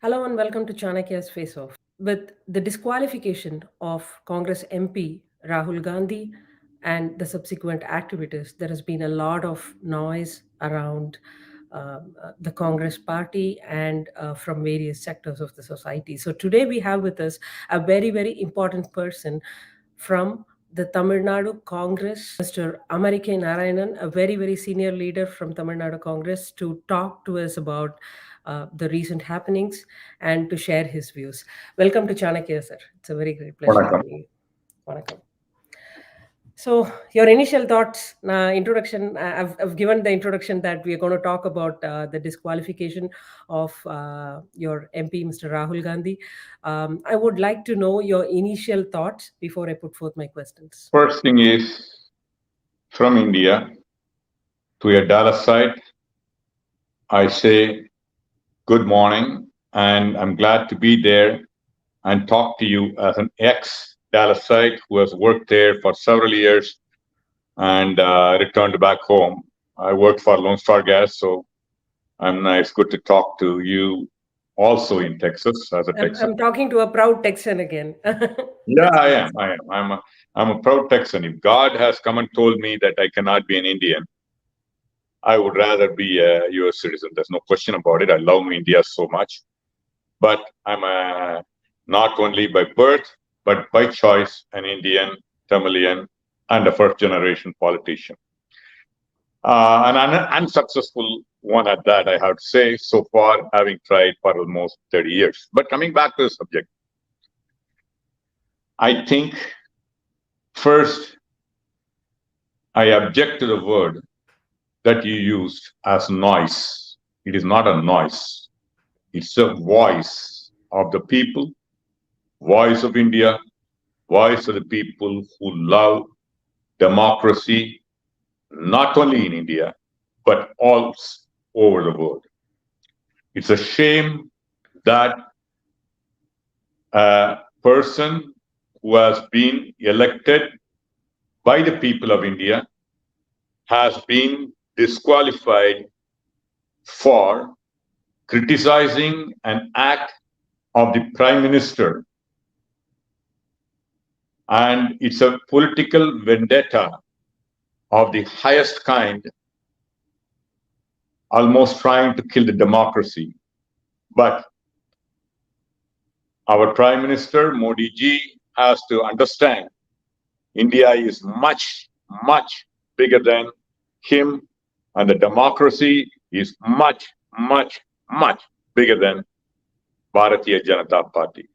Hello and welcome to Chanakya's Face Off. With the disqualification of Congress MP Rahul Gandhi and the subsequent activities, there has been a lot of noise around the Congress party and from various sectors of the society. So today we have with us a very, very important person from the Tamil Nadu Congress, Mr. Americai Narayanan, a very, very senior leader from Tamil Nadu Congress, to talk to us about the recent happenings and to share his views. Welcome to Chanakya, sir. It's a very great pleasure Vanakkam. having you. Vanakkam. So, your initial thoughts, introduction. I've given the introduction that we are going to talk about the disqualification of your MP, Mr. Rahul Gandhi. I would like to know your initial thoughts before I put forth my questions. First thing is, from India to a Dallas site, I say good morning, and I'm glad to be there and talk to you as an ex-Dallasite who has worked there for several years and returned back home. I worked for Lone Star Gas, so it's good to talk to you also in Texas as a Texan. I'm talking to a proud Texan again. Yeah, I am. I'm a proud Texan. If God has come and told me that I cannot be an Indian, I would rather be a U.S. citizen. There's no question about it. I love India so much. But I'm not only by birth, but by choice, an Indian, Tamilian, and a first-generation politician. And an unsuccessful one at that, I have to say, so far, having tried for almost 30 years. But coming back to the subject, I think first, I object to the word that you used as noise. It is not a noise. It's a voice of the people, voice of India, voice of the people who love democracy, not only in India, but all over the world. It's a shame that a person who has been elected by the people of India has been disqualified for criticizing an act of the Prime Minister. And it's a political vendetta of the highest kind, almost trying to kill the democracy. But our Prime Minister, Modi ji, has to understand India is much, much bigger than him, and the democracy is much, much, much bigger than Bharatiya Janata Party.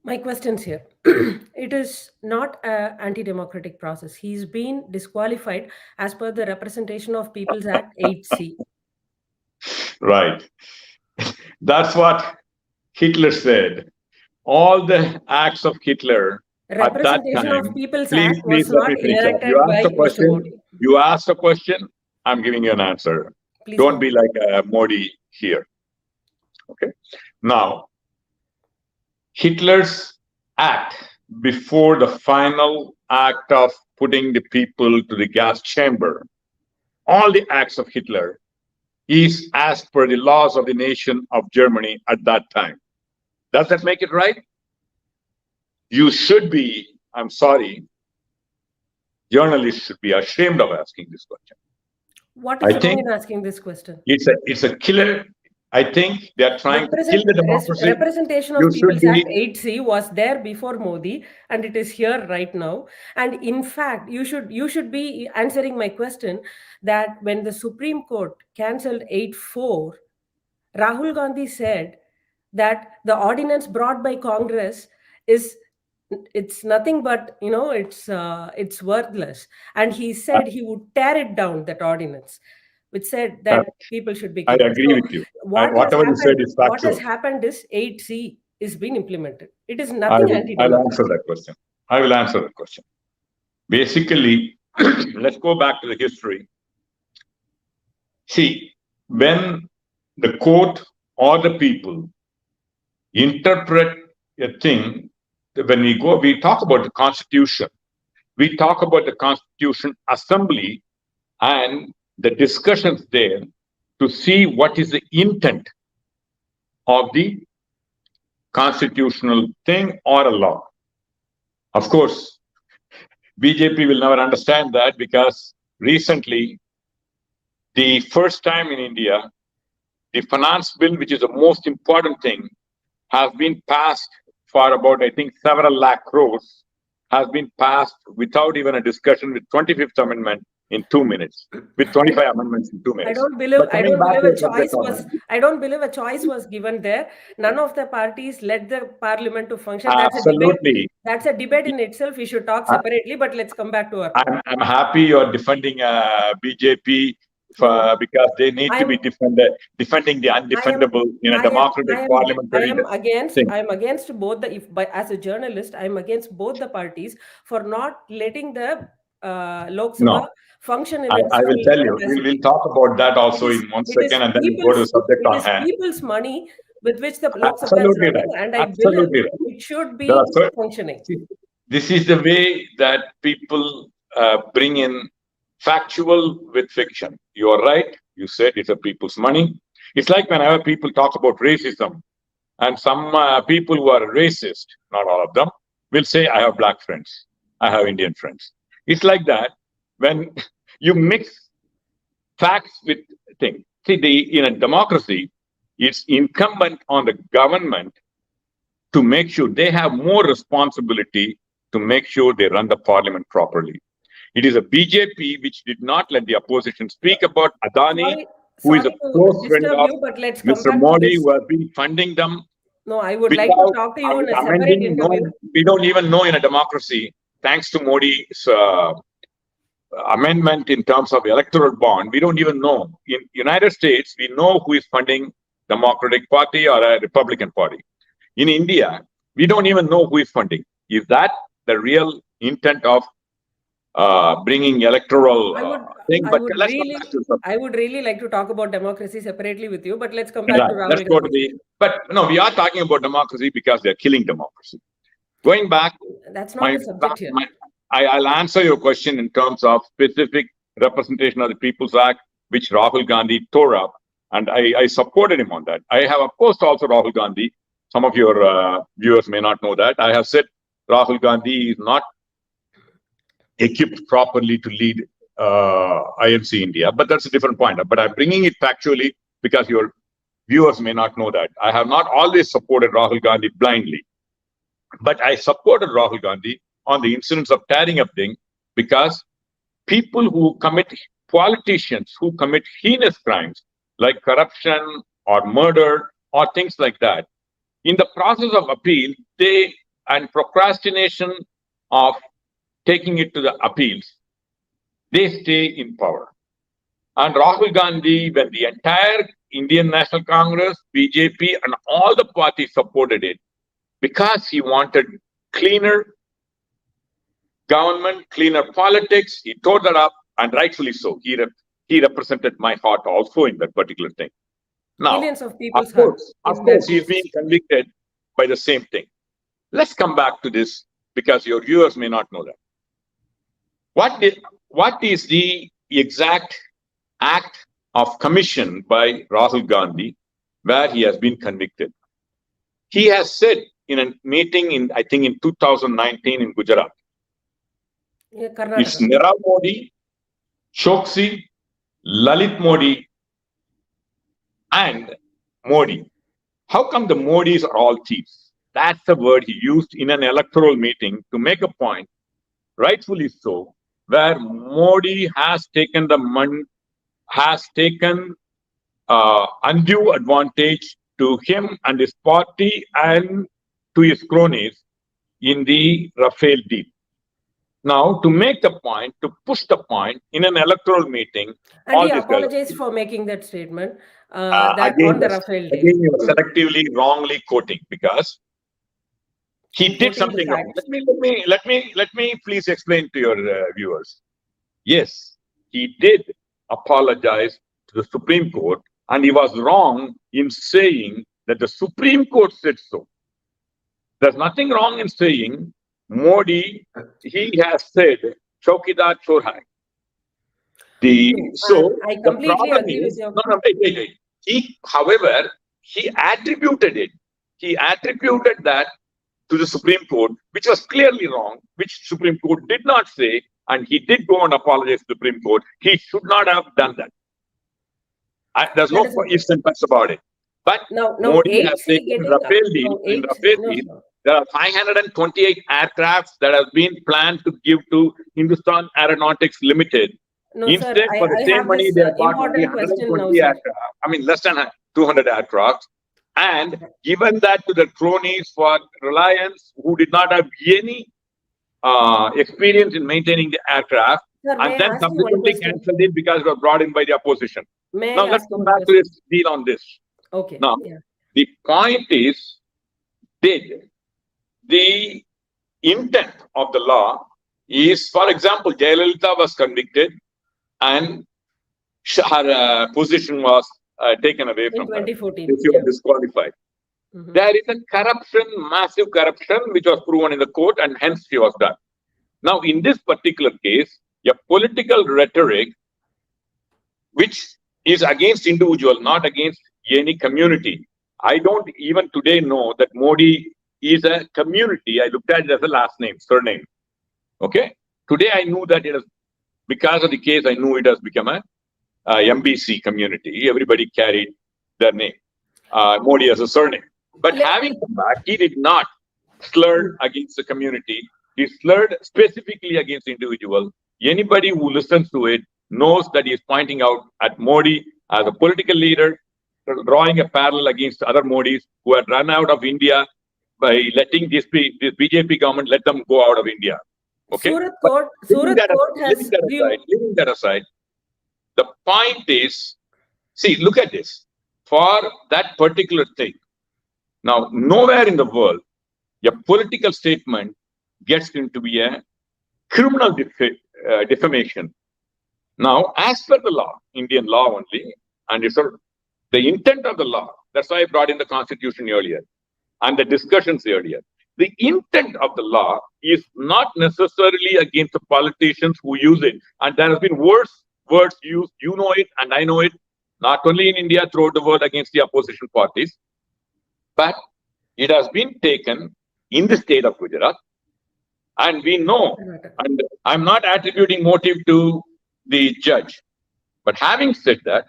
My question's here. It is not an anti-democratic process. He's been disqualified as per the Representation of People's Act 8C. Right. That's what Hitler said. All the acts of Hitler at that Representation time, of People's please, Act please was let not me finish up. enacted You by asked a Mr. question. Modi. You asked a question. I'm giving you an answer. Please Don't go. be like Modi here. Okay. Now, Hitler's act before the final act of putting the people to the gas chamber, all the acts of Hitler is as per the laws of the nation of Germany at that time. Does that make it right? You should be, I'm sorry, journalists should be ashamed of asking this question. What is wrong in asking this question? It's a killer. I think they are trying to kill the democracy. Representation of People's Act 8C was there before Modi, and it is here right now. And in fact, you should be answering my question that when the Supreme Court cancelled 8-4, Rahul Gandhi said that the ordinance brought by Congress it's nothing but it's worthless, and he said he would tear it down, that ordinance, which said that people should be given. I agree with you. Whatever you said is factual. What has happened is 8C is being implemented. It is nothing anti-democratic. I'll answer that question. I will answer that question. Basically, let's go back to the history. See, when the court or the people interpret a thing, when we talk about the Constitution, we talk about the Constitution Assembly and the discussions there to see what is the intent of the constitutional thing or a law. Of course, BJP will never understand that because recently, the first time in India, the finance bill, which is the most important thing, has been passed for about, I think, several lakh crores, has been passed without even a discussion with 25th Amendment in 2 minutes, with 25 amendments in 2 I minutes. don't believe But I coming don't back believe to a your subject choice was matter, I don't believe a choice was given there. None of the parties let the parliament to function. absolutely. That's a debate in itself. We should talk I- separately, but let's come back to our point. I'm happy you're defending BJP No, because they need to be I'm defending the undefendable in a democratic parliamentary thing. I am against both the as a journalist, I am against both the parties for not letting the Lok Sabha No, function in its I will full tell you. We'll capacity. talk about that also It is in 1 it is second, and then we'll go to the people's subject it on is hand. people's money with which the Lok Sabha is Absolutely running, right. and I believe Absolutely right. it should There be are functioning. This is the way that people bring in factual with fiction. You are right. You said it's a people's money. It's like whenever people talk about racism, and some people who are racist, not all of them, will say, I have black friends, I have Indian friends. It's like that when you mix facts with things. See, in a democracy, it's incumbent on the government to make sure they have more responsibility to make sure they run the parliament properly. It is a BJP which did not let the opposition speak about Adani, who is a Sorry to close friend disturb of you, but let's come Mr. back to Modi, this. who has been funding them No, I would like to without talk to you in a separate amending. No, interview. we don't even know in a democracy, thanks to Modi's amendment in terms of electoral bond, we don't even know. In United States, we know who is funding Democratic Party or a Republican Party. In India, we don't even know who is funding. Is that the real intent of bringing electoral thing? But let's come back to the I would really like to talk about democracy separately with you, but let's come yeah, back to let's Rahul go to Gandhi. but no, we are talking about democracy because they're killing democracy. Going back, That's not the subject here. I'll answer your question in terms of specific representation of the People's Act, which Rahul Gandhi tore up, and I supported him on that. I have opposed also Rahul Gandhi. Some of your viewers may not know that. I have said Rahul Gandhi is not equipped properly to lead INC India, but that's a different point. But I'm bringing it factually because your viewers may not know that. I have not always supported Rahul Gandhi blindly, but I supported Rahul Gandhi on the incidents of tearing up thing because people who commit, politicians who commit heinous crimes like corruption or murder or things like that, in the process of appeal, and procrastination of taking it to the appeals, they stay in power. And Rahul Gandhi, when the entire Indian National Congress, BJP, and all the parties supported it, because he wanted cleaner government, cleaner politics, he tore that up, and rightfully so. He represented my heart also in that particular thing. Now, Millions of people's of course, he's being convicted by the same thing. Let's come back to this because your viewers may not know that. What is the exact act of commission by Rahul Gandhi where he has been convicted? He has said in a meeting in 2019 in Gujarat, it's Nirav Modi, Choksi, Lalit Modi, and Modi. How come the Modis are all thieves? That's the word he used in an electoral meeting to make a point, rightfully so, where Modi has taken undue advantage to him and his party and to his cronies in the Rafale deal. Now, to make the point, to push the point in an electoral meeting, and he apologized for making that statement. Again, you are selectively wrongly quoting because he did something wrong. Let me please explain to your viewers. Yes, he did apologize to the Supreme Court, and he was wrong in saying that the Supreme Court said so. There's nothing wrong in saying Modi, he has said, Chaukidar Chor hai. I completely agree with you. However, he attributed it. he attributed that to the Supreme Court, which was clearly wrong, which Supreme Court did not say, and he did go and apologize to the Supreme Court. He should not have done that. There's no ifs and buts about it. But Modi has taken Rafale deal. In Rafale deal, there are 528 aircrafts that have been planned to give to Hindustan Aeronautics Limited. Instead, for the same money, they have bought only 120 aircraft. I mean, less than 200 aircraft. And given that to the cronies for Reliance, who did not have any experience in maintaining the aircraft, and then subsequently cancelled it because it was brought in by the opposition. Now, let's come back to this deal on this. Okay. Now, the point is, did the intent of the law is, for example, Jayalalitha was convicted and her position was taken away from her. 2014. She was disqualified. There is a corruption, massive corruption, which was proven in the court, and hence she was done. Now, in this particular case, a political rhetoric which is against individual, not against any community. I don't even today know that Modi is a community. I looked at it as a last name, surname. Okay. Today I knew that it is because of the case. I knew it has become a MBC community. Everybody carried their name. Modi as a surname. But having come back, he did not slur against the community. He slurred specifically against individual. Anybody who listens to it knows that he is pointing out at Modi as a political leader, drawing a parallel against other Modis who had run out of India by letting this BJP government let them go out of India. Okay, leaving that aside, the point is, see, look at this. For that particular thing, now nowhere in the world a political statement gets into be a criminal defamation. Now, as per the law, Indian law only, and it's the intent of the law, that's why I brought in the constitution earlier and the discussions earlier. The intent of the law is not necessarily against the politicians who use it. And there has been worse words used, you know it, and I know it, not only in India, throughout the world against the opposition parties, but it has been taken in the state of Gujarat. And we know, and I'm not attributing motive to the judge, but having said that,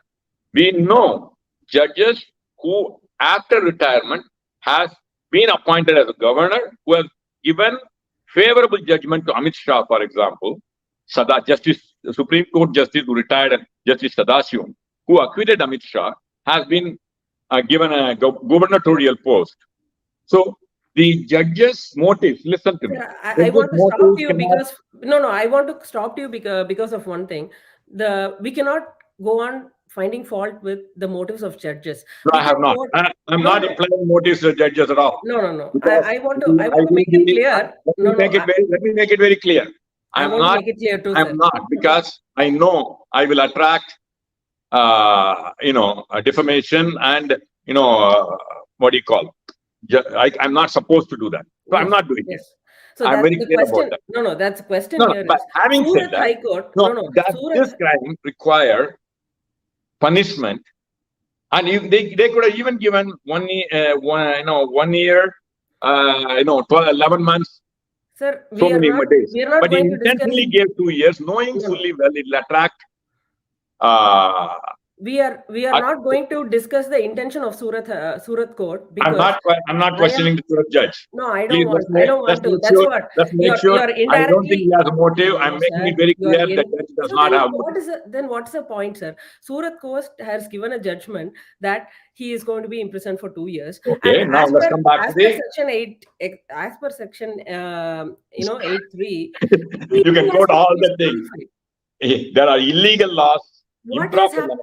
we know judges who after retirement has been appointed as a governor, who has given favorable judgment to Amit Shah, for example, Supreme Court Justice who retired, Justice Sadasivam, who acquitted Amit Shah, has been given a gubernatorial post. So the judge's motives, listen to me. I want to stop you because I want to stop you because of one thing. We cannot go on finding fault with the motives of judges. No, I have not. I'm not implying motives of judges at all. No. I want to make it clear. Let me make it very clear. I'm not because I know I will attract, defamation and what do you call? I'm not supposed to do that, so I'm not doing it. So I'm very clear about that. No, that's the question here. But having said that, this crime require punishment, and if they could have even given 1 year, 11 months. Sir, so many days. But he intentionally gave 2 years, knowing fully well it will attract. We are not going to discuss the intention of Surat court. I'm not questioning the Surat judge. No, I don't want to. That's what. Let's make sure. I don't think he has a motive. I'm making it very clear that judge does not have. Then what's the point, sir? Surat court has given a judgment that he is going to be imprisoned for 2 years. Okay, now let's come back to the Section 8. As per Section 8(3), you can quote all the things. There are illegal laws. What has happened?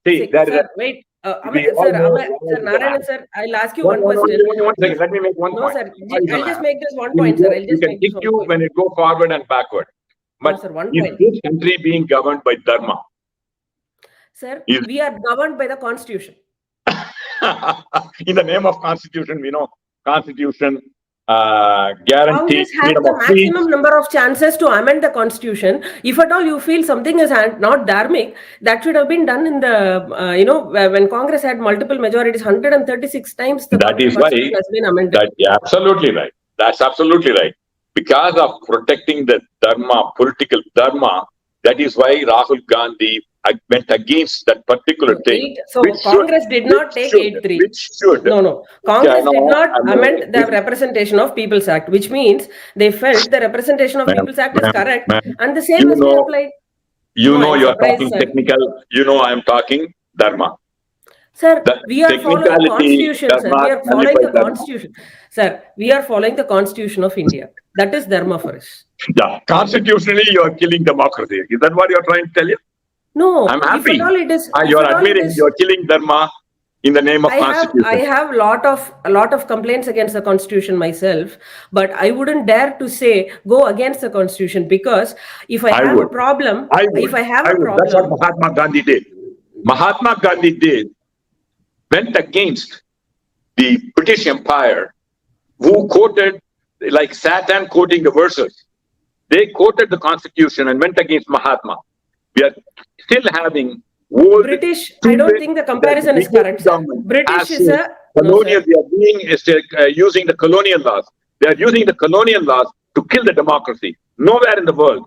Wait, Sir Narayanan sir, I'll ask you one question. One second, let me make one point. Sir, I'll just make this one point, sir. You can kick you when it go forward and backward. But is this country being governed by Dharma? Sir, we are governed by the Constitution. In the name of Constitution, we know Constitution guarantee Congress had freedom the of speech. maximum number of chances to amend the constitution. If at all you feel something is not dharmic, that should have been done in the, when Congress had multiple majorities, 136 times the That is why constitution has been amended. absolutely right. That's absolutely right. Because of protecting the dharma, political dharma, that is why Rahul Gandhi went against that particular thing. So Congress did not take 8-3. Which should. No. Congress did not amend the Representation of People's Act, which means they felt the Representation of People's Act is correct, and the same has been applied. You are talking technical. I am talking dharma. Sir, we are following the Constitution, sir. We are following the Constitution. Sir, we are following the Constitution of India. That is dharma for us. Yeah, constitutionally, you are killing democracy. Is that what you are trying to tell you? No, I'm happy. If at all it is, you are admitting you are killing dharma in the name of Constitution. I have a lot of complaints against the Constitution myself, but I wouldn't dare to say go against the Constitution, because if I have a problem, that's what Mahatma Gandhi did. Mahatma Gandhi went against the British Empire, who quoted, like Satan quoting the verses. They quoted the Constitution and went against Mahatma. We are still having British. I don't think the comparison is correct. British is a colonial. They are using the colonial laws. They are using the colonial laws to kill the democracy. Nowhere in the world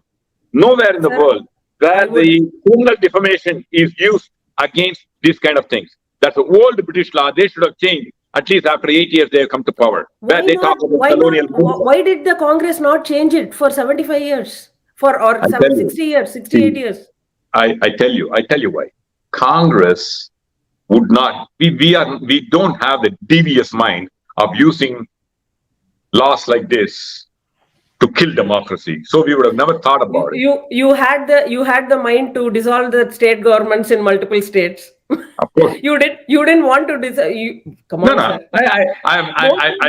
where the criminal defamation is used against these kind of things. That's the old British law. They should have changed. At least after 8 years, they have come to power. Why did the Congress not change it for 75 years? Or 60 years, 68 years? I tell you why. Congress would not. We don't have the devious mind of using laws like this to kill democracy. So we would have never thought about it. You had the mind to dissolve the state governments in multiple states. Of course. You didn't want to dissolve. Come on. No. I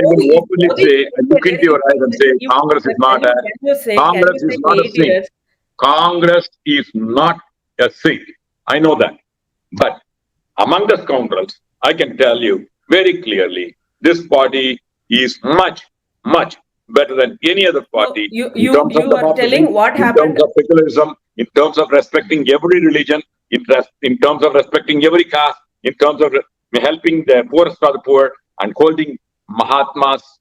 will openly say, look into your eyes and say, Congress is not a thing. Congress is not a thing. I know that. But among the scoundrels, I can tell you very clearly, this party is much, much better than any other party. You are telling what happened. In terms of secularism, in terms of respecting every religion, in terms of respecting every caste, in terms of helping the poorest of the poor, and holding Mahatma's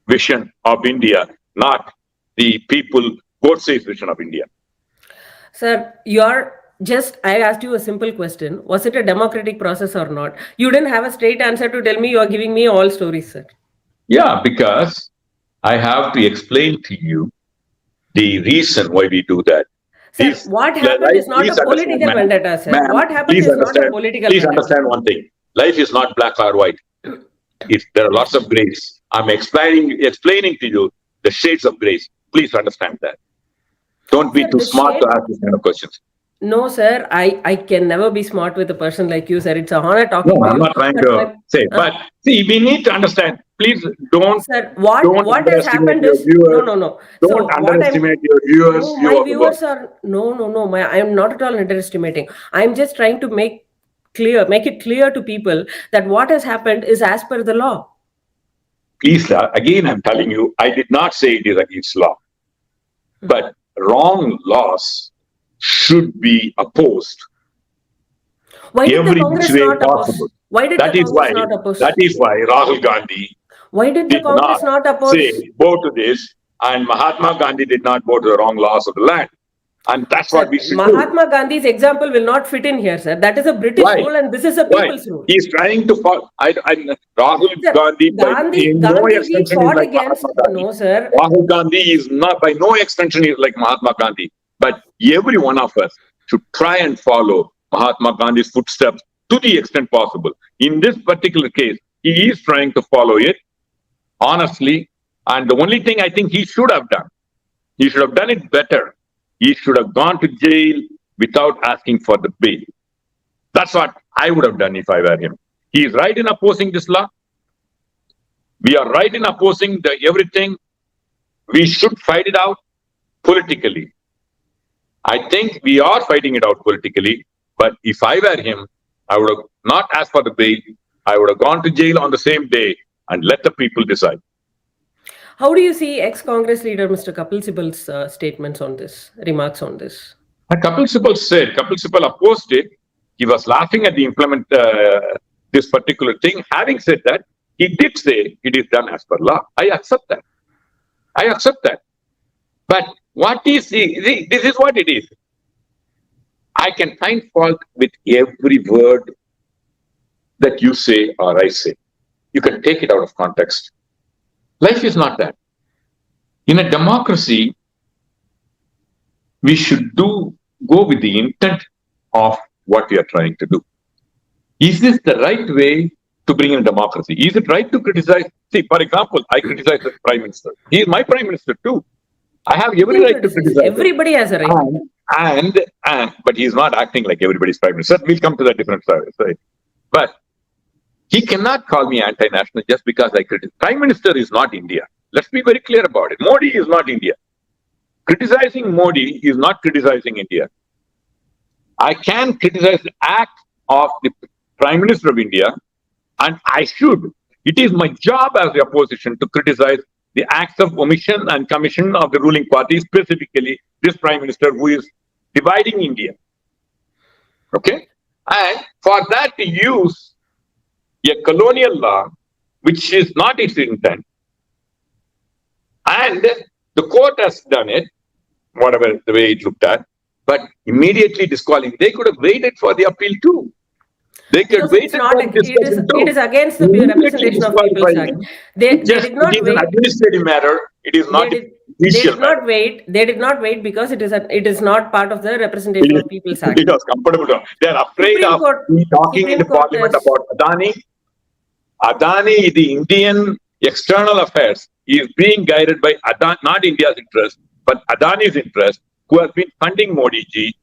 vision of India, not the people, Godse's vision of India. Sir, I asked you a simple question. Was it a democratic process or not? You didn't have a straight answer to tell me. You are giving me all stories, sir. Yeah, because I have to explain to you the reason why we do that. Sir, what happened is not a political vendetta, sir. What happened is not a political vendetta. Please understand one thing. Life is not black or white. There are lots of grays. I'm explaining to you the shades of grays. Please understand that. Don't be too smart to ask these kind of questions. No, sir. I can never be smart with a person like you, sir. It's a honor talking to you. I'm not trying to say. But see, we need to understand. Please don't. Sir, what has happened is no. Don't underestimate your viewers. No, my viewers are no. I am not at all underestimating. I am just trying to make it clear to people that what has happened is as per the law. Please, again, I'm telling you, I did not say it is against law, but wrong laws should be opposed. Why did the Congress not oppose? Why did the Congress not oppose? That is why Rahul Gandhi. Why did the Congress not oppose? Say bow to this, and Mahatma Gandhi did not bow to the wrong laws of the land, and that's what we should do. Mahatma Gandhi's example will not fit in here, sir. That is a British rule, and this is a people's rule. He's trying to follow. Rahul Gandhi, by no extension, is like Mahatma Gandhi. No, sir. Rahul Gandhi is not, by no extension, is like Mahatma Gandhi. But every one of us should try and follow Mahatma Gandhi's footsteps to the extent possible. In this particular case, he is trying to follow it honestly. And the only thing I think he should have done it better. He should have gone to jail without asking for the bail. That's what I would have done if I were him. He is right in opposing this law. We are right in opposing everything. We should fight it out politically. I think we are fighting it out politically, but if I were him, I would have not asked for the bail. I would have gone to jail on the same day and let the people decide. How do you see ex-Congress leader Mr. Kapil Sibal's statements on this, remarks on this? And Kapil Sibal opposed it. He was laughing at the implement this particular thing. Having said that, he did say it is done as per law. I accept that. But what is this is what it is. I can find fault with every word that you say or I say. You can take it out of context. Life is not that. In a democracy, we should go with the intent of what we are trying to do. Is this the right way to bring in a democracy? Is it right to criticize? See, for example, I criticize the Prime Minister. He is my Prime Minister too. I have every right to criticize. Everybody has a right. But he is not acting like everybody's Prime Minister. We'll come to that different side. But he cannot call me anti-national just because I criticize. Prime Minister is not India. Let's be very clear about it. Modi is not India. Criticizing Modi is not criticizing India. I can criticize the act of the Prime Minister of India, and I should. It is my job as the opposition to criticize the acts of omission and commission of the ruling party, specifically this Prime Minister who is dividing India. Okay? And for that to use a colonial law, which is not its intent, and the court has done it, whatever the way it looked at, but immediately disqualifying. They could have waited for the appeal too. They could wait for the discussion too. It is against the representation of People's Act. They did not wait. It is an administrative matter. It is not judicial matter. They did not wait because it is not part of the representation of People's Act. It was comfortable. They are afraid of talking in the parliament about Adani. Adani, the Indian external affairs, is being guided by Adani, not India's interest, but Adani's interest, who has been funding Modi ji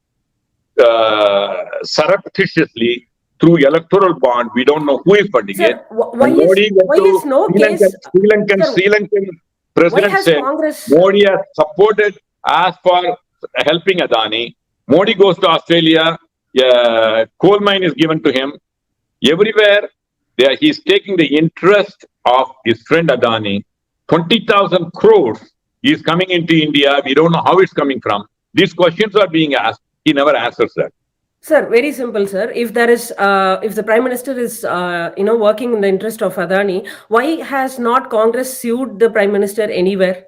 surreptitiously through electoral bond. We don't know who is funding it. Why is no case? Sri Lankan president said Modi has supported as for helping Adani. Modi goes to Australia. Coal mine is given to him. Everywhere he is taking the interest of his friend Adani. 20,000 crores is coming into India. We don't know how it's coming from. These questions are being asked. He never answers that. Sir, very simple, sir. If there is, if the Prime Minister is, working in the interest of Adani, why has not Congress sued the Prime Minister anywhere?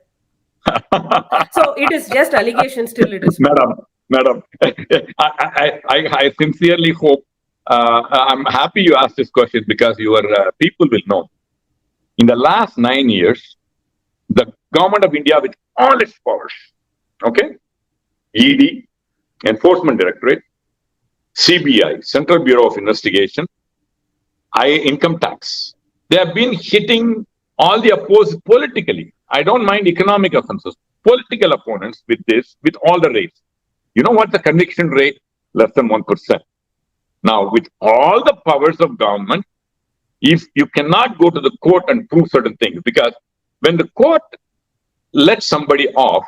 So it is just allegation. Still, it is. Madam, I sincerely hope. I'm happy you asked this question because your people will know. In the last 9 years, the government of India, with all its powers, okay, ED, Enforcement Directorate, CBI, Central Bureau of Investigation, Income Tax, they have been hitting all the opposed politically. I don't mind economic offenses, political opponents with this, with all the rates. You know what the conviction rate? Less than 1%. Now, with all the powers of government, if you cannot go to the court and prove certain things, because when the court lets somebody off,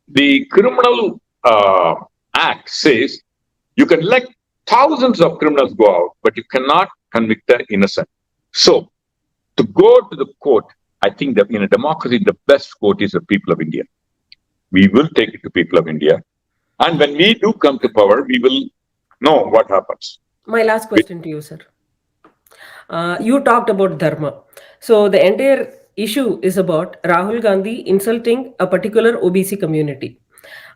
the criminal act says you can let thousands of criminals go out, but you cannot convict the innocent. So, to go to the court, I think that in a democracy, the best court is the people of India. We will take it to people of India. And when we do come to power, we will know what happens. My last question to you, sir. You talked about dharma. So the entire issue is about Rahul Gandhi insulting a particular OBC community.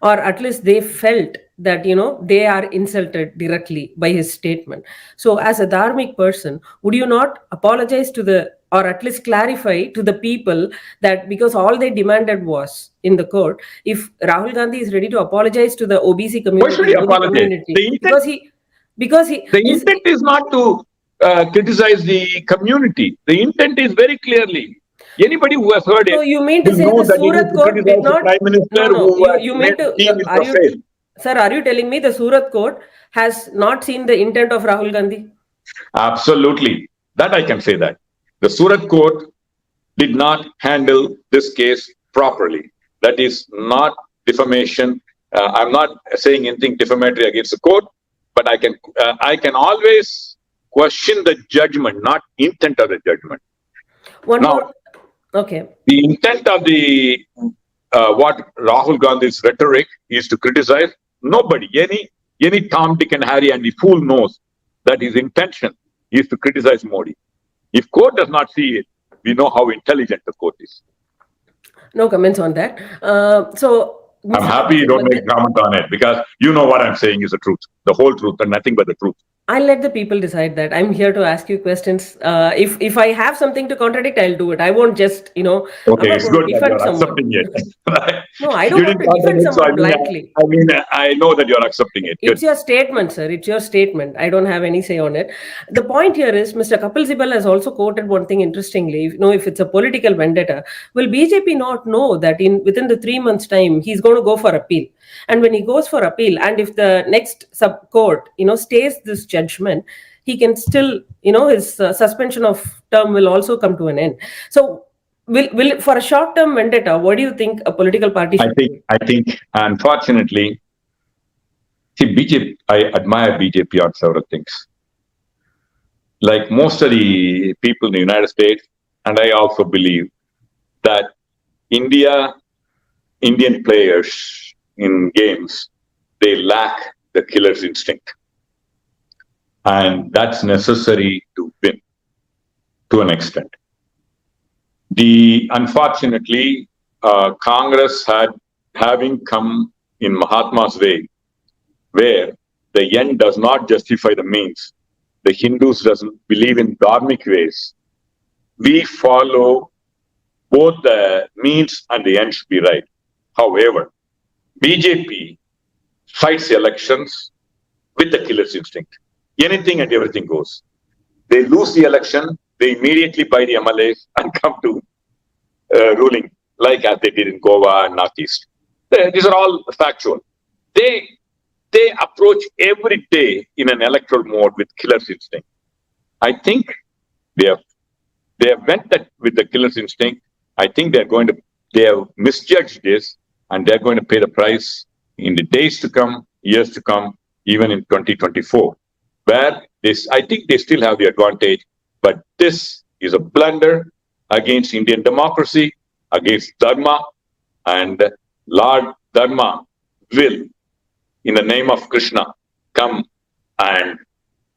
Or at least they felt that, they are insulted directly by his statement. So as a dharmic person, would you not apologize to or at least clarify to the people that because all they demanded was in the court, if Rahul Gandhi is ready to apologize to the OBC community, why should he apologize? The intent is not to criticize the community. The intent is very clearly. Anybody who has heard it. So you mean to say the Surat court did not? Prime Minister you mean to? Sir, are you telling me the Surat court has not seen the intent of Rahul Gandhi? Absolutely. That I can say that. The Surat court did not handle this case properly. That is not defamation. I'm not saying anything defamatory against the court, but I can always question the judgment, not intent of the judgment. Okay. The intent of the what Rahul Gandhi's rhetoric is to criticize nobody, any Tom, Dick, and Harry, and the fool knows that his intention is to criticize Modi. If court does not see it, we know how intelligent the court is. No comments on that. I'm happy you don't make a comment on it because you know what I'm saying is the truth, the whole truth, and nothing but the truth. I'll let the people decide that. I'm here to ask you questions. If I have something to contradict, I'll do it. I won't just, Okay, I'm not it's going good to that defend you're someone. accepting it. No, I don't want to defend someone blindly. I know that you're accepting it. It's your statement, sir. It's your statement. I don't have any say on it. The point here is, Mr. Kapil Sibal has also quoted one thing interestingly. If it's a political vendetta, will BJP not know that within the 3 months' time he's going to go for appeal? And when he goes for appeal, and if the next sub court, stays this judgment, he can still, his suspension of term will also come to an end. So, will for a short-term vendetta, what do you think a political party should do? I think, unfortunately, see, BJP, I admire BJP on several things. Like most of the people in the United States, and I also believe that Indian players in games, they lack the killer's instinct. And that's necessary to win to an extent. Unfortunately, Congress having come in Mahatma's way, where the end does not justify the means. The Hindus doesn't believe in dharmic ways. We follow both the means and the end should be right. However, BJP fights elections with the killer's instinct. Anything and everything goes. They lose the election, they immediately buy the MLAs and come to ruling, like as they did in Goa and Northeast. These are all factual. They approach every day in an electoral mode with killer's instinct. I think they have went that with the killer's instinct. I think they have misjudged this, and they're going to pay the price in the days to come, years to come, even in 2024. Where I think they still have the advantage, but this is a blunder against Indian democracy, against Dharma, and Lord Dharma will, in the name of Krishna, come and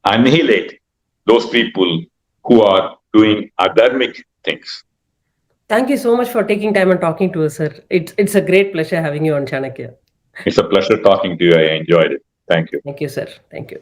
annihilate those people who are doing adharmic things. Thank you so much for taking time and talking to us, sir. It's a great pleasure having you on Chanakyaa. It's a pleasure talking to you. I enjoyed it. Thank you. Thank you, sir. Thank you.